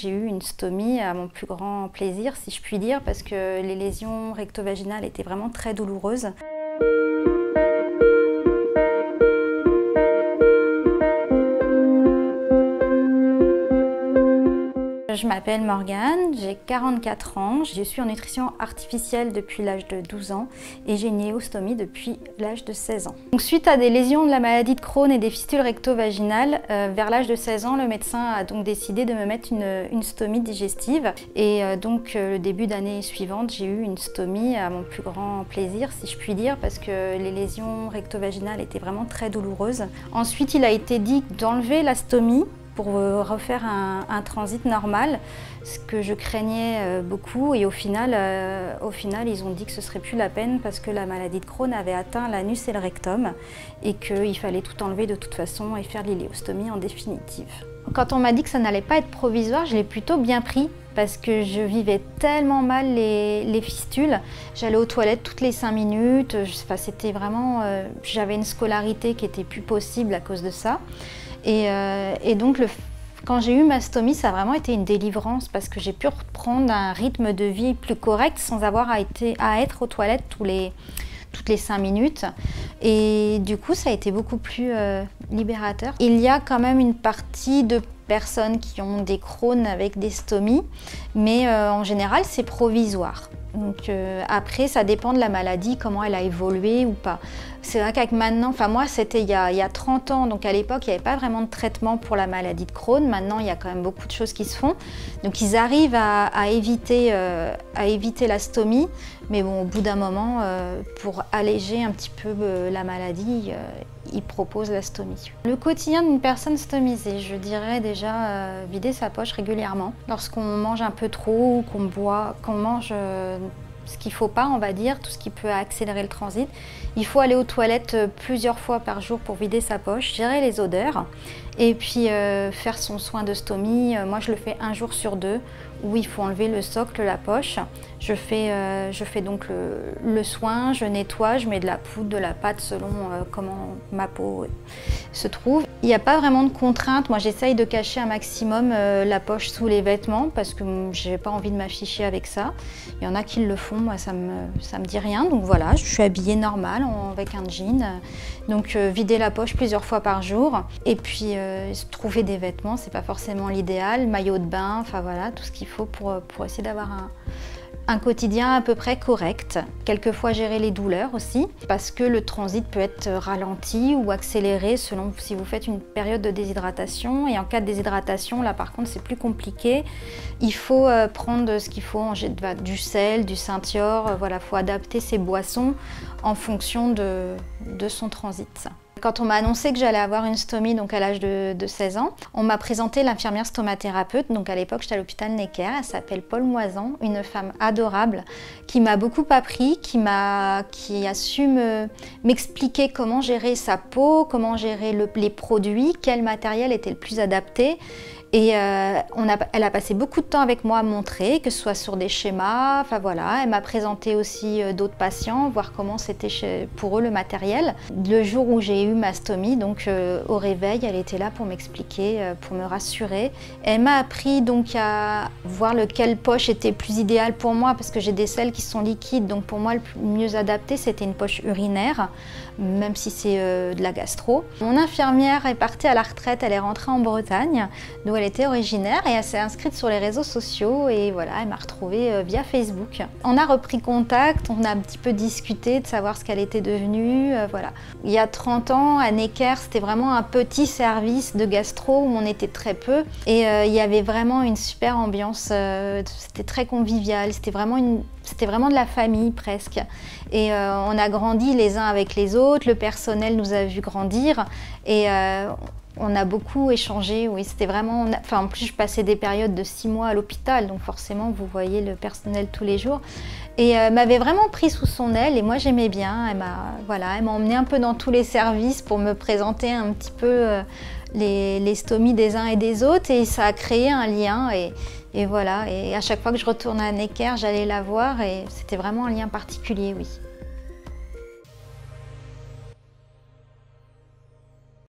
J'ai eu une stomie à mon plus grand plaisir, si je puis dire, parce que les lésions recto-vaginales étaient vraiment très douloureuses. Je m'appelle Morgane, j'ai 44 ans, je suis en nutrition artificielle depuis l'âge de 12 ans et j'ai une iléostomie depuis l'âge de 16 ans. Donc, suite à des lésions de la maladie de Crohn et des fistules recto-vaginales, vers l'âge de 16 ans, le médecin a donc décidé de me mettre une stomie digestive. Et donc le début d'année suivante, j'ai eu une stomie à mon plus grand plaisir, si je puis dire, parce que les lésions recto-vaginales étaient vraiment très douloureuses. Ensuite, il a été dit d'enlever la stomie pour refaire un transit normal, ce que je craignais beaucoup, et au final, ils ont dit que ce serait plus la peine parce que la maladie de Crohn avait atteint l'anus et le rectum et qu'il fallait tout enlever de toute façon et faire l'iléostomie en définitive. Quand on m'a dit que ça n'allait pas être provisoire, je l'ai plutôt bien pris parce que je vivais tellement mal les fistules. J'allais aux toilettes toutes les 5 minutes, enfin, c'était vraiment, j'avais une scolarité qui était plus possible à cause de ça. Et donc, quand j'ai eu ma stomie, ça a vraiment été une délivrance parce que j'ai pu reprendre un rythme de vie plus correct sans avoir à être aux toilettes toutes les 5 minutes. Et du coup, ça a été beaucoup plus libérateur. Il y a quand même une partie de personnes qui ont des Crohn avec des stomies, mais en général, c'est provisoire. Donc après, ça dépend de la maladie, comment elle a évolué ou pas. C'est vrai qu'avec maintenant, enfin moi c'était il y a 30 ans, donc à l'époque il n'y avait pas vraiment de traitement pour la maladie de Crohn. Maintenant il y a quand même beaucoup de choses qui se font. Donc ils arrivent à éviter la stomie, mais bon au bout d'un moment, pour alléger un petit peu la maladie, ils proposent la stomie. Le quotidien d'une personne stomisée, je dirais déjà vider sa poche régulièrement. Lorsqu'on mange un peu trop ou qu'on mange ce qu'il ne faut pas, on va dire, tout ce qui peut accélérer le transit. Il faut aller aux toilettes plusieurs fois par jour pour vider sa poche, gérer les odeurs et puis faire son soin de stomie. Moi, je le fais 1 jour sur 2 où il faut enlever le socle, la poche. Je fais donc le soin, je nettoie, je mets de la poudre, de la pâte selon comment ma peau se trouve. Il n'y a pas vraiment de contrainte. Moi, j'essaye de cacher un maximum la poche sous les vêtements parce que je n'ai pas envie de m'afficher avec ça. Il y en a qui le font, moi ça me dit rien. Donc voilà, je suis habillée normal avec un jean. Donc vider la poche plusieurs fois par jour. Et puis trouver des vêtements, c'est pas forcément l'idéal. Maillot de bain, enfin voilà, tout ce qu'il faut pour essayer d'avoir un quotidien à peu près correct. Quelquefois gérer les douleurs aussi, parce que le transit peut être ralenti ou accéléré selon si vous faites une période de déshydratation. Et en cas de déshydratation, là par contre c'est plus compliqué. Il faut prendre ce qu'il faut, du sel, du Ceintior, voilà, il faut adapter ses boissons en fonction de son transit. Quand on m'a annoncé que j'allais avoir une stomie donc à l'âge de 16 ans, on m'a présenté l'infirmière stomathérapeute. Donc à l'époque, j'étais à l'hôpital Necker. Elle s'appelle Paul Moisan, une femme adorable qui m'a beaucoup appris, qui a su m'expliquer comment gérer sa peau, comment gérer les produits, quel matériel était le plus adapté. Et elle a passé beaucoup de temps avec moi à montrer, que ce soit sur des schémas, enfin voilà. Elle m'a présenté aussi d'autres patients, voir comment c'était pour eux le matériel. Le jour où j'ai eu ma stomie, donc au réveil, elle était là pour m'expliquer, pour me rassurer. Elle m'a appris donc à voir lequel poche était plus idéal pour moi, parce que j'ai des selles qui sont liquides, donc pour moi le mieux adapté c'était une poche urinaire, même si c'est de la gastro. Mon infirmière est partie à la retraite, elle est rentrée en Bretagne, d'où elle était originaire, et elle s'est inscrite sur les réseaux sociaux et voilà, elle m'a retrouvée via Facebook. On a repris contact, on a un petit peu discuté de savoir ce qu'elle était devenue, voilà. Il y a 30 ans, à Necker, c'était vraiment un petit service de gastro où on était très peu et il y avait vraiment une super ambiance, c'était très convivial, c'était vraiment de la famille presque. Et on a grandi les uns avec les autres, le personnel nous a vu grandir et on a beaucoup échangé, oui, c'était vraiment... en plus, je passais des périodes de 6 mois à l'hôpital, donc forcément, vous voyez le personnel tous les jours. Et m'avait vraiment pris sous son aile, et moi, j'aimais bien. Elle m'a emmenée un peu dans tous les services pour me présenter un petit peu les stomies des uns et des autres, et ça a créé un lien. Et voilà, et à chaque fois que je retournais à Necker, j'allais la voir, et c'était vraiment un lien particulier, oui.